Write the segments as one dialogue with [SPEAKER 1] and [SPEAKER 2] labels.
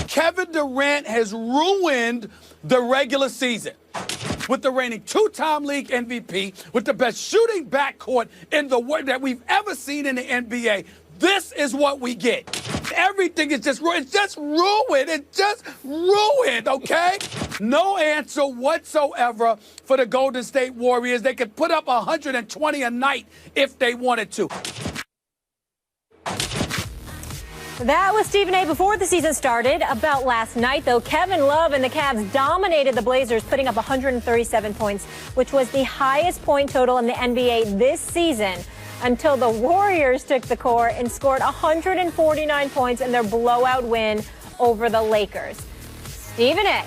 [SPEAKER 1] Kevin Durant has ruined the regular season. With the reigning two-time league MVP, with the best shooting backcourt in the world that we've ever seen in the NBA, this is what we get. Everything is just ruined. It's just ruined. It's just ruined, okay? No answer whatsoever for the Golden State Warriors. They could put up 120 a night if they wanted to.
[SPEAKER 2] That was Stephen A. before the season started. About last night, though, Kevin Love and the Cavs dominated the Blazers, putting up 137 points, which was the highest point total in the NBA this season, until the Warriors took the court and scored 149 points in their blowout win over the Lakers. Stephen A.,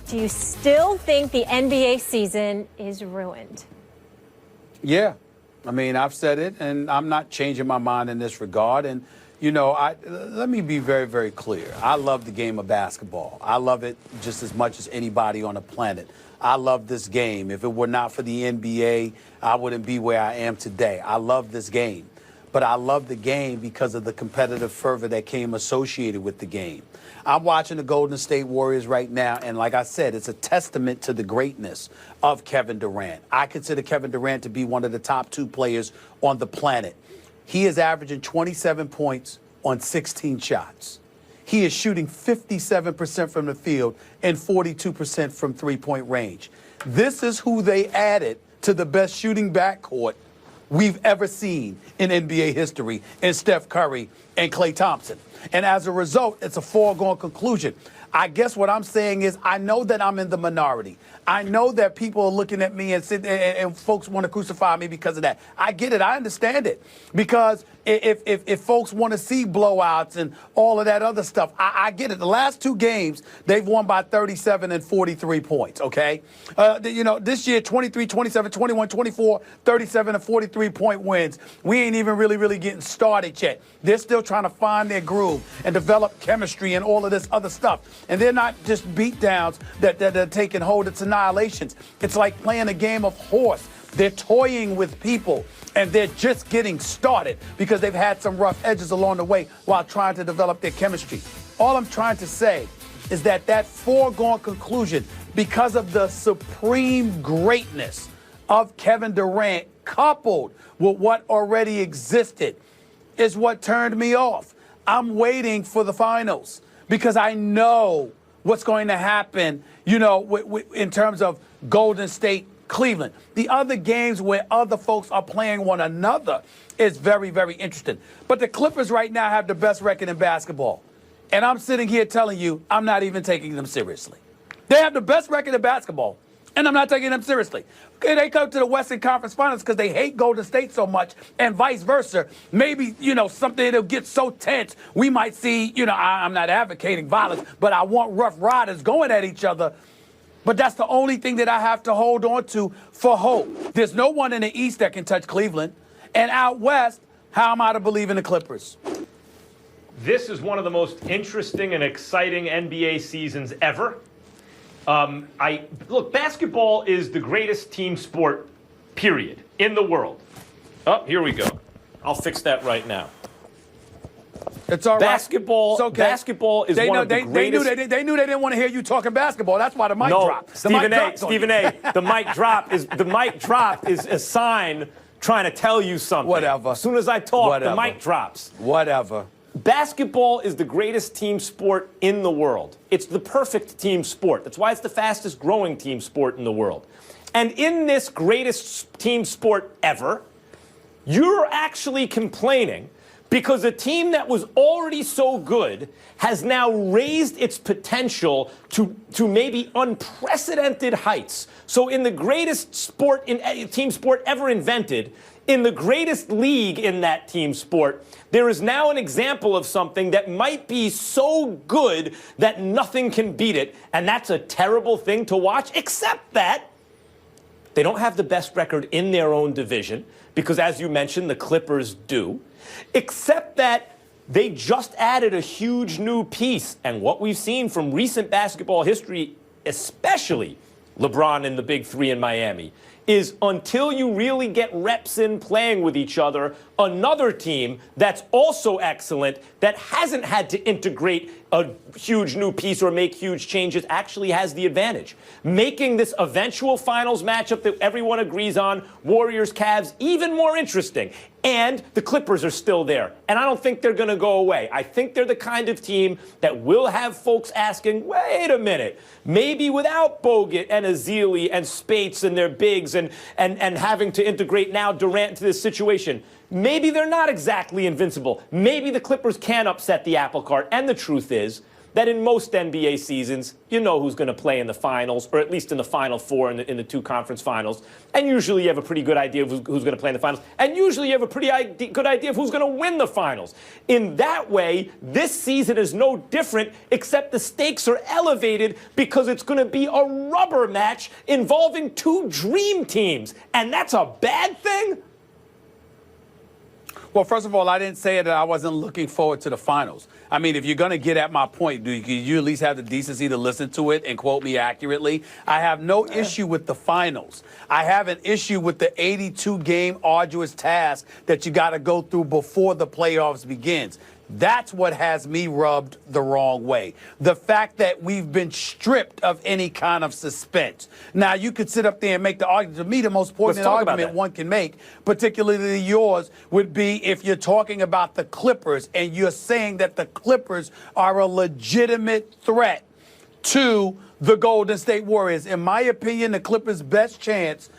[SPEAKER 2] do you still think the NBA season is ruined?
[SPEAKER 1] Yeah. I mean, I've said it, and I'm not changing my mind in this regard. And you know, let me be very, very clear. I love the game of basketball. I love it just as much as anybody on the planet. I love this game. If it were not for the NBA, I wouldn't be where I am today. I love this game. But I love the game because of the competitive fervor that came associated with the game. I'm watching the Golden State Warriors right now, and like I said, it's a testament to the greatness of Kevin Durant. I consider Kevin Durant to be one of the top 2 players on the planet. He is averaging 27 points on 16 shots. He is shooting 57% from the field and 42% from three-point range. This is who they added to the best shooting backcourt we've ever seen in NBA history in Steph Curry and Klay Thompson. And as a result, it's a foregone conclusion. I guess what I'm saying is I know that I'm in the minority. I know that people are looking at me and folks want to crucify me because of that. I get it. I understand it. Because if folks want to see blowouts and all of that other stuff, I get it. The last 2 games, they've won by 37 and 43 points, okay? You know, this year, 23, 27, 21, 24, 37 and 43-point wins. We ain't even really getting started yet. They're still trying to find their groove and develop chemistry and all of this other stuff. And they're not just beatdowns that are taking hold. It's annihilations. It's like playing a game of horse. They're toying with people, and they're just getting started because they've had some rough edges along the way while trying to develop their chemistry. All I'm trying to say is that foregone conclusion, because of the supreme greatness of Kevin Durant coupled with what already existed, is what turned me off. I'm waiting for the finals because I know what's going to happen, you know, in terms of Golden State, Cleveland. The other games where other folks are playing one another is very, very interesting. But the Clippers right now have the best record in basketball. And I'm sitting here telling you I'm not even taking them seriously. They have the best record in basketball, and I'm not taking them seriously. Okay, they come to the Western Conference Finals because they hate Golden State so much, and vice versa. Maybe, you know, something that'll get so tense, we might see, you know, I'm not advocating violence, but I want rough riders going at each other. But that's the only thing that I have to hold on to for hope. There's no one in the East that can touch Cleveland. And out West, how am I to believe in the Clippers?
[SPEAKER 3] This is one of the most interesting and exciting NBA seasons ever. Look, basketball is the greatest team sport, period, in the world. Oh, here we go. I'll fix that right now.
[SPEAKER 1] It's all right.
[SPEAKER 3] Basketball,
[SPEAKER 1] okay.
[SPEAKER 3] Basketball is one of the greatest.
[SPEAKER 1] They knew they didn't want to hear you talking basketball. That's why the mic dropped.
[SPEAKER 3] Stephen A. The mic drop is a sign trying to tell you something.
[SPEAKER 1] Whatever.
[SPEAKER 3] As soon as I talk, the mic drops.
[SPEAKER 1] Whatever.
[SPEAKER 3] Basketball is the greatest team sport in the world. It's the perfect team sport. That's why it's the fastest growing team sport in the world. And in this greatest team sport ever, you're actually complaining because a team that was already so good has now raised its potential to maybe unprecedented heights. So in the greatest sport, team sport ever invented, in the greatest league in that team sport, there is now an example of something that might be so good that nothing can beat it. And that's a terrible thing to watch, except that they don't have the best record in their own division because, as you mentioned, the Clippers do. Except that they just added a huge new piece. And what we've seen from recent basketball history, especially LeBron and the Big Three in Miami, is until you really get reps in playing with each other, another team that's also excellent, that hasn't had to integrate a huge new piece or make huge changes, actually has the advantage. Making this eventual finals matchup that everyone agrees on, Warriors-Cavs, even more interesting. And the Clippers are still there. And I don't think they're going to go away. I think they're the kind of team that will have folks asking, wait a minute, maybe without Bogut and Ezeli and Spates and their bigs and having to integrate now Durant into this situation, maybe they're not exactly invincible. Maybe the Clippers can upset the apple cart. And the truth is that in most NBA seasons, you know who's going to play in the finals, or at least in the Final Four in the two conference finals. And usually you have a pretty good idea of who's going to play in the finals. And usually you have a pretty good idea of who's going to win the finals. In that way, this season is no different, except the stakes are elevated because it's going to be a rubber match involving two dream teams. And that's a bad thing?
[SPEAKER 1] Well, first of all, I didn't say that I wasn't looking forward to the finals. I mean, if you're going to get at my point, do you at least have the decency to listen to it and quote me accurately? I have no issue with the finals. I have an issue with the 82-game arduous task that you got to go through before the playoffs begins. That's what has me rubbed the wrong way. The fact that we've been stripped of any kind of suspense. Now, you could sit up there and make the argument. To me, the most poignant argument one can make, particularly yours, would be if you're talking about the Clippers and you're saying that the Clippers are a legitimate threat to the Golden State Warriors. In my opinion, the Clippers' best chance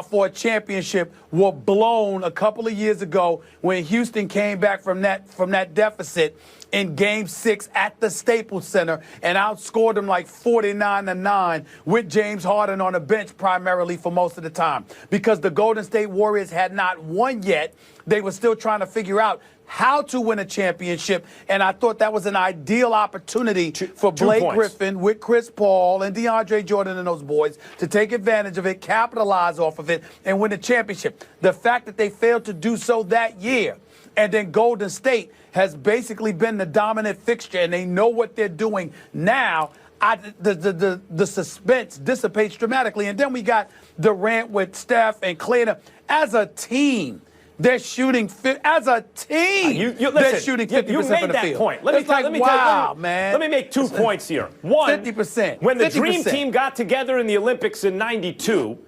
[SPEAKER 1] for a championship were blown a couple of years ago when Houston came back from that deficit in Game 6 at the Staples Center and outscored them like 49-9 with James Harden on the bench primarily for most of the time. Because the Golden State Warriors had not won yet, they were still trying to figure out how to win a championship, and I thought that was an ideal opportunity for Blake Griffin with Chris Paul and DeAndre Jordan and those boys to take advantage of it, capitalize off of it, and win a championship. The fact that they failed to do so that year, and then Golden State has basically been the dominant fixture, and they know what they're doing now. The suspense dissipates dramatically, and then we got Durant with Steph and Clay. As a team, they're shooting as a team. They're shooting 50% from the field.
[SPEAKER 3] You made that point. Let me make 2 points here. One,
[SPEAKER 1] 50%.
[SPEAKER 3] When the Dream Team got together in the Olympics in '92,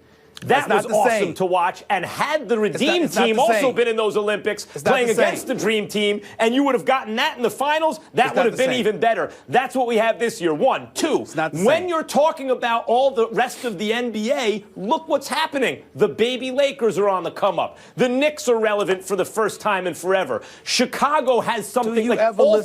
[SPEAKER 3] that was awesome to watch. And had the Redeem Team also been in those Olympics playing against the Dream Team, and you would have gotten that in the finals, that would have been even better. That's what we have this year. 1. 2, when you're talking about all the rest of the NBA, look what's happening. The baby Lakers are on the come up. The Knicks are relevant for the first time in forever. Chicago has something like all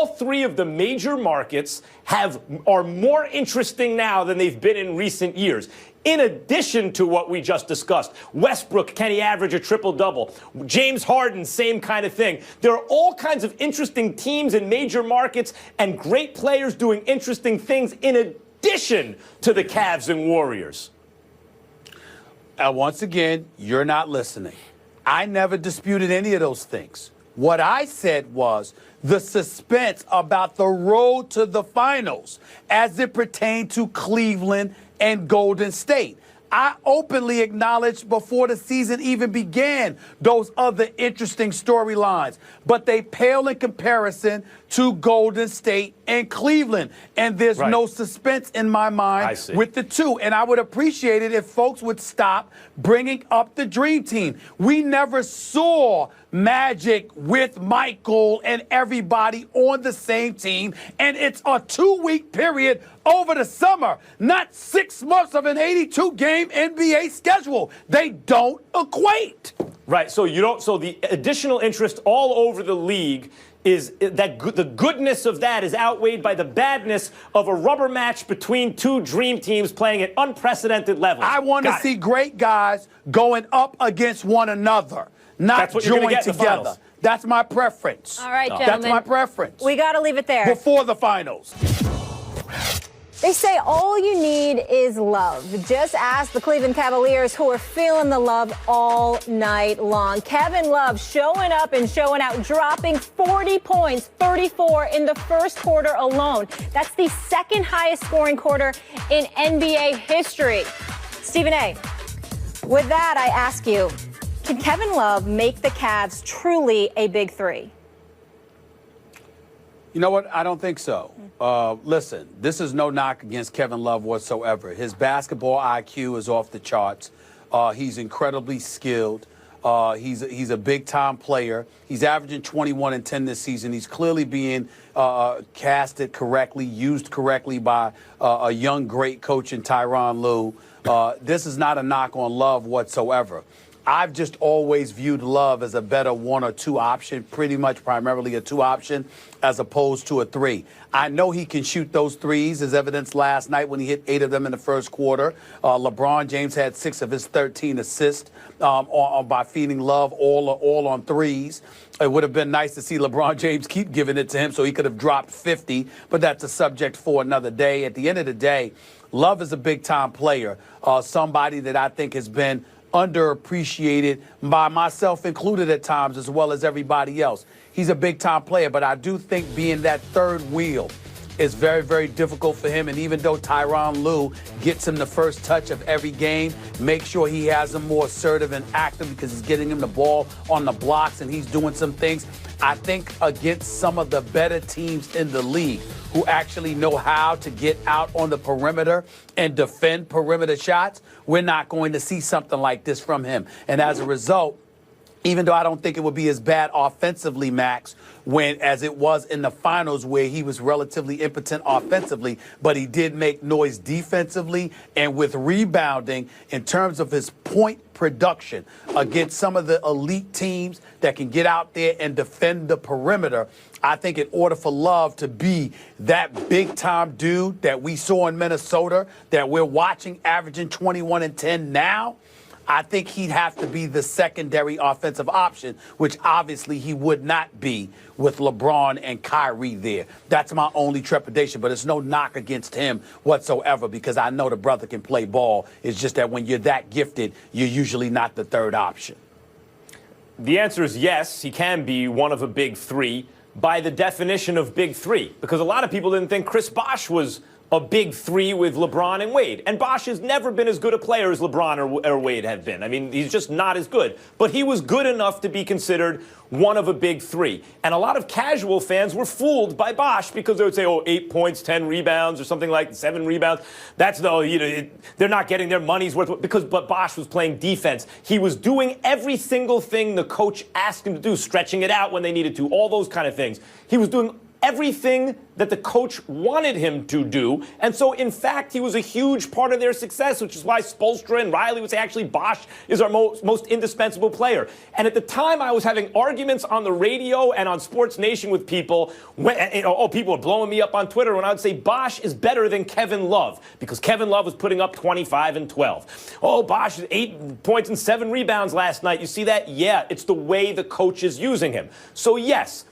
[SPEAKER 3] three of the major markets are more interesting now than they've been in recent years. In addition to what we just discussed, Westbrook, can he average a triple-double? James Harden, same kind of thing. There are all kinds of interesting teams in major markets and great players doing interesting things in addition to the Cavs and Warriors.
[SPEAKER 1] Once again, you're not listening. I never disputed any of those things. What I said was the suspense about the road to the finals as it pertained to Cleveland and Golden State. I openly acknowledged before the season even began those other interesting storylines, but they pale in comparison to Golden State and Cleveland. And there's no suspense in my mind with the two. And I would appreciate it if folks would stop bringing up the Dream Team. We never saw Magic with Michael and everybody on the same team. And it's a 2-week period over the summer, not 6 months of an 82-game NBA schedule. They don't equate.
[SPEAKER 3] Right. So the additional interest all over the league is that the goodness of that is outweighed by the badness of a rubber match between two dream teams playing at unprecedented levels.
[SPEAKER 1] I want to see great guys going up against one another, not joined together. That's my preference.
[SPEAKER 2] All right, gentlemen.
[SPEAKER 1] That's my preference.
[SPEAKER 2] We got to leave it there.
[SPEAKER 1] Before the finals.
[SPEAKER 2] They say all you need is love. Just ask the Cleveland Cavaliers, who are feeling the love all night long. Kevin Love showing up and showing out, dropping 40 points, 34 in the first quarter alone. That's the second highest scoring quarter in NBA history. Stephen A., With that, I ask you, can Kevin Love make the Cavs truly a big three?
[SPEAKER 1] You know what? I don't think so. Listen, this is no knock against Kevin Love whatsoever. His basketball IQ is off the charts. He's incredibly skilled. He's a big-time player. He's averaging 21 and 10 this season. He's clearly being casted correctly, used correctly by a young, great coach in Tyronn Lue. This is not a knock on Love whatsoever. I've just always viewed Love as a better 1 or 2 option, pretty much primarily a 2 option, as opposed to a 3. I know he can shoot those threes, as evidenced last night when he hit 8 of them in the first quarter. LeBron James had 6 of his 13 assists by feeding Love all on threes. It would have been nice to see LeBron James keep giving it to him so he could have dropped 50, but that's a subject for another day. At the end of the day, Love is a big-time player, somebody that I think has been underappreciated by myself included at times, as well as everybody else. He's a big-time player, but I do think being that third wheel is very, very difficult for him. And even though Tyronn Lue gets him the first touch of every game, make sure he has him more assertive and active because he's getting him the ball on the blocks and he's doing some things. I think against some of the better teams in the league who actually know how to get out on the perimeter and defend perimeter shots, we're not going to see something like this from him. And as a result, even though I don't think it would be as bad offensively, Max, as it was in the finals where he was relatively impotent offensively, but he did make noise defensively and with rebounding in terms of his point production against some of the elite teams that can get out there and defend the perimeter. I think in order for Love to be that big-time dude that we saw in Minnesota, that we're watching averaging 21 and 10 now, I think he'd have to be the secondary offensive option, which obviously he would not be with LeBron and Kyrie there. That's my only trepidation, but it's no knock against him whatsoever because I know the brother can play ball. It's just that when you're that gifted, you're usually not the third option.
[SPEAKER 3] The answer is yes, he can be one of a big three by the definition of big three, because a lot of people didn't think Chris Bosh was a big three with LeBron and Wade. And Bosh has never been as good a player as LeBron or Wade have been. I mean, he's just not as good. But he was good enough to be considered one of a big three. And a lot of casual fans were fooled by Bosh because they would say, 8 points, 10 rebounds, or something like 7 rebounds. That's they're not getting their money's worth. But Bosh was playing defense. He was doing every single thing the coach asked him to do, stretching it out when they needed to, all those kind of things. He was doing everything that the coach wanted him to do. And so, in fact, he was a huge part of their success, which is why Spoelstra and Riley would say, actually, Bosh is our most indispensable player. And at the time, I was having arguments on the radio and on Sports Nation with people. People were blowing me up on Twitter when I would say Bosh is better than Kevin Love because Kevin Love was putting up 25 and 12. Oh, Bosh is 8 points and 7 rebounds last night. You see that? Yeah, it's the way the coach is using him. So, yes,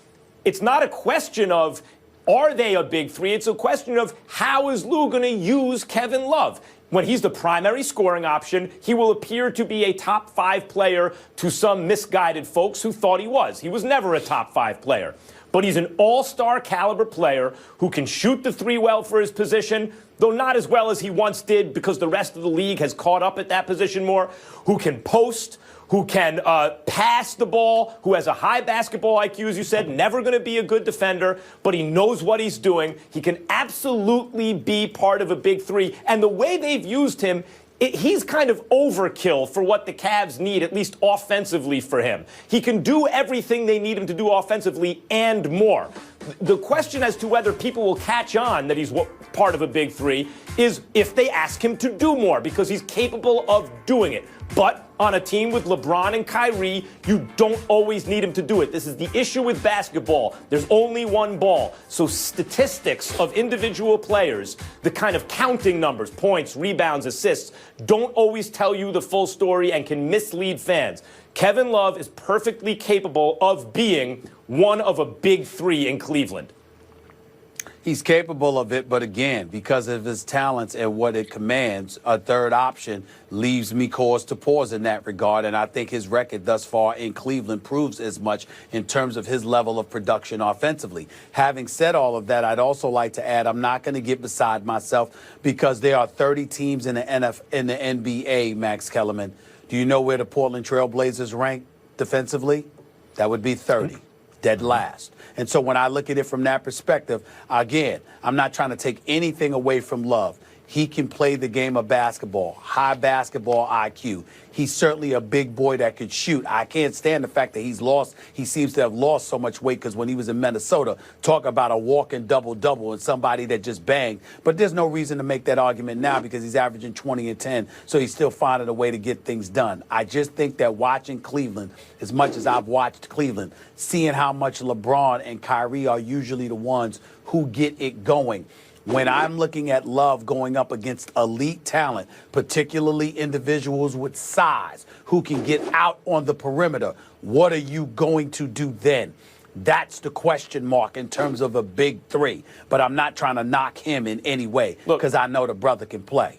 [SPEAKER 3] it's not a question of are they a big three? It's a question of how is Lue going to use Kevin Love? When he's the primary scoring option, he will appear to be a top 5 player to some misguided folks who thought he was. He was never a top 5 player. But he's an all-star caliber player who can shoot the three well for his position, though not as well as he once did because the rest of the league has caught up at that position more, who can post, who can pass the ball, who has a high basketball IQ, as you said, never going to be a good defender, but he knows what he's doing. He can absolutely be part of a big three. And the way they've used him, he's kind of overkill for what the Cavs need, at least offensively for him. He can do everything they need him to do offensively and more. The question as to whether people will catch on that he's part of a big three is if they ask him to do more, because he's capable of doing it. But on a team with LeBron and Kyrie, you don't always need him to do it. This is the issue with basketball. There's only one ball. So statistics of individual players, the kind of counting numbers, points, rebounds, assists, don't always tell you the full story and can mislead fans. Kevin Love is perfectly capable of being one of a big three in Cleveland.
[SPEAKER 1] He's capable of it, but again, because of his talents and what it commands, a third option leaves me cause to pause in that regard. And I think his record thus far in Cleveland proves as much in terms of his level of production offensively. Having said all of that, I'd also like to add, I'm not going to get beside myself because there are 30 teams in the NBA, Max Kellerman, Do you know where the Portland Trail Blazers rank defensively? That would be 30, dead last. And so when I look at it from that perspective, again, I'm not trying to take anything away from Love. He can play the game of basketball, high basketball IQ. He's certainly a big boy that could shoot. I can't stand the fact that he seems to have lost so much weight, because when he was in Minnesota, talk about a walking double-double and somebody that just banged. But there's no reason to make that argument now, because he's averaging 20 and 10, so he's still finding a way to get things done. I just think that watching Cleveland, as much as I've watched Cleveland, seeing how much LeBron and Kyrie are usually the ones who get it going. When I'm looking at Love going up against elite talent, particularly individuals with size who can get out on the perimeter, what are you going to do then? That's the question mark in terms of a big three. But I'm not trying to knock him in any way, because I know the brother can play.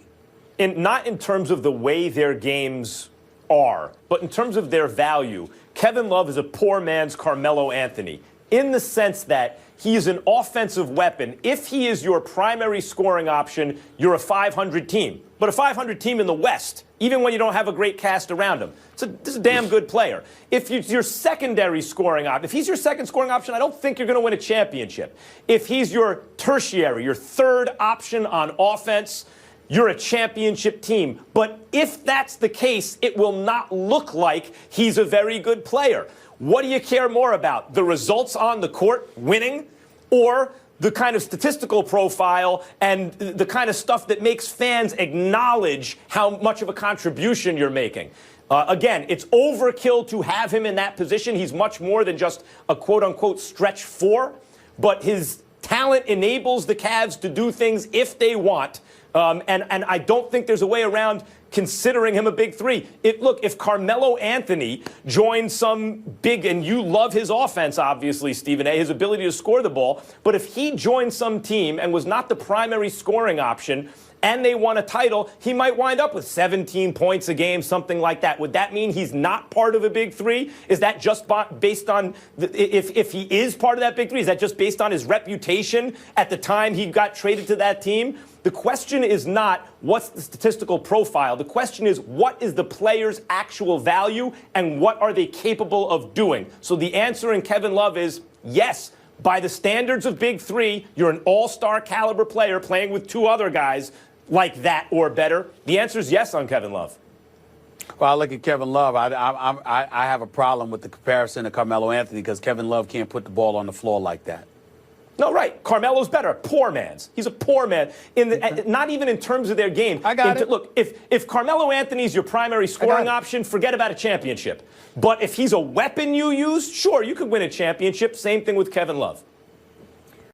[SPEAKER 3] Not in terms of the way their games are, but in terms of their value, Kevin Love is a poor man's Carmelo Anthony, in the sense that he is an offensive weapon. If he is your primary scoring option, you're a 500 team. But a 500 team in the West, even when you don't have a great cast around him, this is a damn good player. If he's your secondary scoring option, if he's your second scoring option, I don't think you're going to win a championship. If he's your tertiary, your third option on offense, you're a championship team. But if that's the case, it will not look like he's a very good player. What do you care more about? The results on the court, winning, or the kind of statistical profile and the kind of stuff that makes fans acknowledge how much of a contribution you're making? Again, it's overkill to have him in that position. He's much more than just a quote-unquote stretch four, but his talent enables the Cavs to do things if they want. And I don't think there's a way around considering him a big three. Look, if Carmelo Anthony joins some big, and you love his offense, obviously, Stephen A., his ability to score the ball, but if he joined some team and was not the primary scoring option and they won a title, he might wind up with 17 points a game, something like that. Would that mean he's not part of a big three? Is that just based on, if he is part of that big three, is that just based on his reputation at the time he got traded to that team? The question is not what's the statistical profile. The question is what is the player's actual value and what are they capable of doing? So the answer in Kevin Love is yes. By the standards of Big Three, you're an all-star caliber player playing with two other guys like that or better. The answer is yes on Kevin Love.
[SPEAKER 1] Well, I look at Kevin Love. I have a problem with the comparison to Carmelo Anthony, because Kevin Love can't put the ball on the floor like that.
[SPEAKER 3] No, right. Carmelo's better. Poor man's. He's a poor man. Not even in terms of their game.
[SPEAKER 1] I got it.
[SPEAKER 3] Look, if Carmelo Anthony's your primary scoring option, forget about a championship. But if he's a weapon you use, sure, you could win a championship. Same thing with Kevin Love.